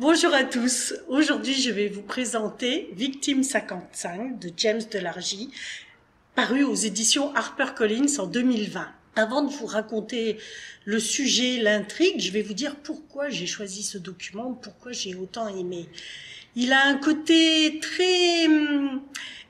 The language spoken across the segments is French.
Bonjour à tous. Aujourd'hui, je vais vous présenter Victime 55 de James Delargie, paru aux éditions HarperCollins en 2020. Avant de vous raconter le sujet, l'intrigue, je vais vous dire pourquoi j'ai choisi ce document, pourquoi j'ai autant aimé. Il a un côté très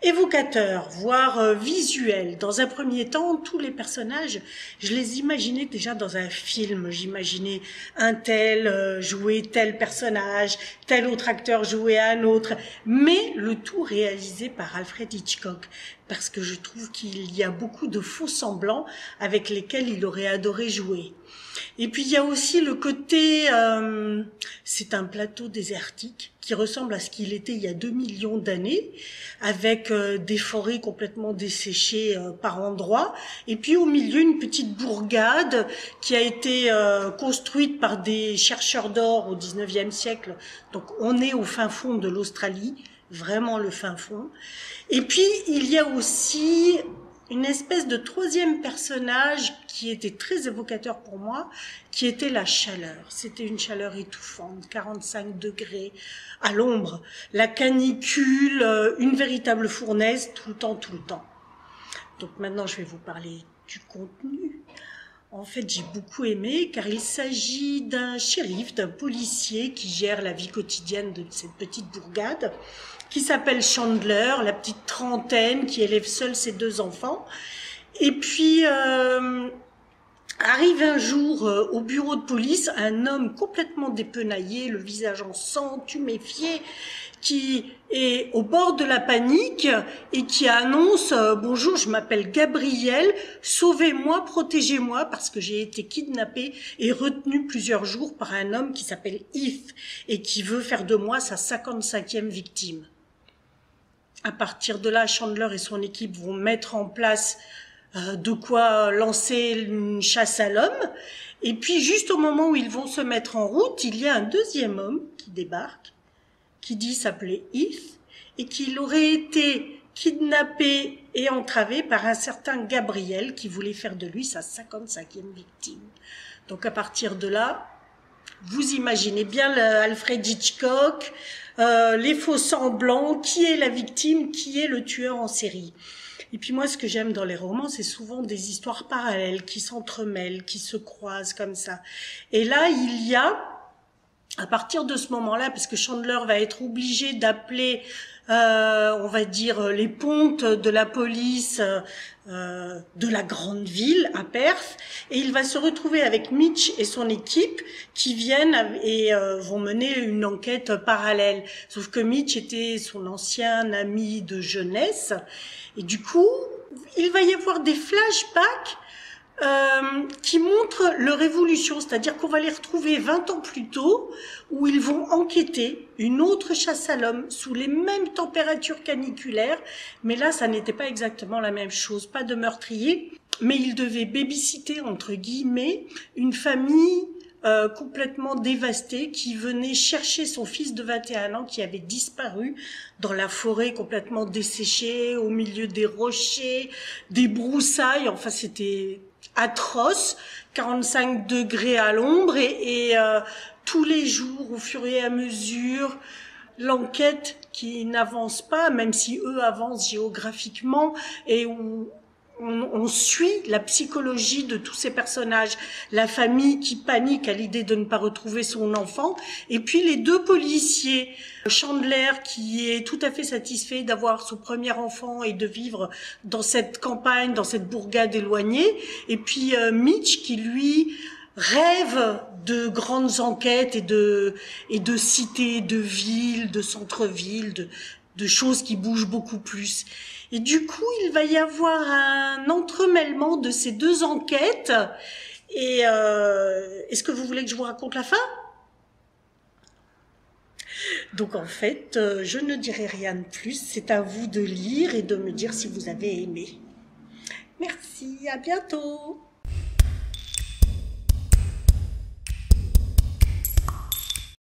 évocateur, voire visuel. Dans un premier temps, tous les personnages, je les imaginais déjà dans un film. J'imaginais un tel jouer tel personnage, tel autre acteur jouer un autre, mais le tout réalisé par Alfred Hitchcock, parce que je trouve qu'il y a beaucoup de faux semblants avec lesquels il aurait adoré jouer. Et puis il y a aussi le côté, c'est un plateau désertique qui ressemble à ce qu'il était il y a 2 millions d'années, avec des forêts complètement desséchées par endroits, et puis au milieu une petite bourgade qui a été construite par des chercheurs d'or au 19e siècle. Donc on est au fin fond de l'Australie, vraiment le fin fond. Et puis il y a aussi une espèce de troisième personnage qui était très évocateur pour moi, qui était la chaleur. C'était une chaleur étouffante, 45 degrés à l'ombre, la canicule, une véritable fournaise tout le temps, tout le temps. Donc maintenant, je vais vous parler du contenu. En fait, j'ai beaucoup aimé car il s'agit d'un shérif, d'un policier qui gère la vie quotidienne de cette petite bourgade, qui s'appelle Chandler, la petite trentaine qui élève seule ses 2 enfants. Et puis, arrive un jour au bureau de police un homme complètement dépenaillé, le visage en sang, tuméfié, qui est au bord de la panique et qui annonce « Bonjour, je m'appelle Gabriel, sauvez-moi, protégez-moi parce que j'ai été kidnappé et retenu plusieurs jours par un homme qui s'appelle Heath et qui veut faire de moi sa 55e victime. » À partir de là, Chandler et son équipe vont mettre en place de quoi lancer une chasse à l'homme. Et puis, juste au moment où ils vont se mettre en route, il y a un deuxième homme qui débarque, qui dit s'appeler Heath, et qu'il aurait été kidnappé et entravé par un certain Gabriel qui voulait faire de lui sa 55e victime. Donc, à partir de là, vous imaginez bien Alfred Hitchcock, les faux semblants, qui est la victime, qui est le tueur en série. Et puis moi, ce que j'aime dans les romans, c'est souvent des histoires parallèles qui s'entremêlent, qui se croisent comme ça. Et là, il y a, à partir de ce moment-là, parce que Chandler va être obligé d'appeler, on va dire, les pontes de la police de la grande ville à Perth, et il va se retrouver avec Mitch et son équipe qui viennent et vont mener une enquête parallèle. Sauf que Mitch était son ancien ami de jeunesse, et du coup, il va y avoir des flashbacks qui montrent leur évolution, c'est-à-dire qu'on va les retrouver 20 ans plus tôt, où ils vont enquêter une autre chasse à l'homme sous les mêmes températures caniculaires, mais là, ça n'était pas exactement la même chose, pas de meurtrier, mais ils devaient babysitter, entre guillemets, une famille complètement dévastée qui venait chercher son fils de 21 ans qui avait disparu dans la forêt complètement desséchée, au milieu des rochers, des broussailles, enfin c'était atroce, 45 degrés à l'ombre et tous les jours, au fur et à mesure, l'enquête qui n'avance pas, même si eux avancent géographiquement et où on suit la psychologie de tous ces personnages, la famille qui panique à l'idée de ne pas retrouver son enfant, et puis les 2 policiers, Chandler qui est tout à fait satisfait d'avoir son premier enfant et de vivre dans cette campagne, dans cette bourgade éloignée, et puis Mitch qui lui rêve de grandes enquêtes et de cités, de villes, de centres-villes, de choses qui bougent beaucoup plus. Et du coup, il va y avoir un entremêlement de ces 2 enquêtes. Et est-ce que vous voulez que je vous raconte la fin? Donc en fait, je ne dirai rien de plus. C'est à vous de lire et de me dire si vous avez aimé. Merci, à bientôt.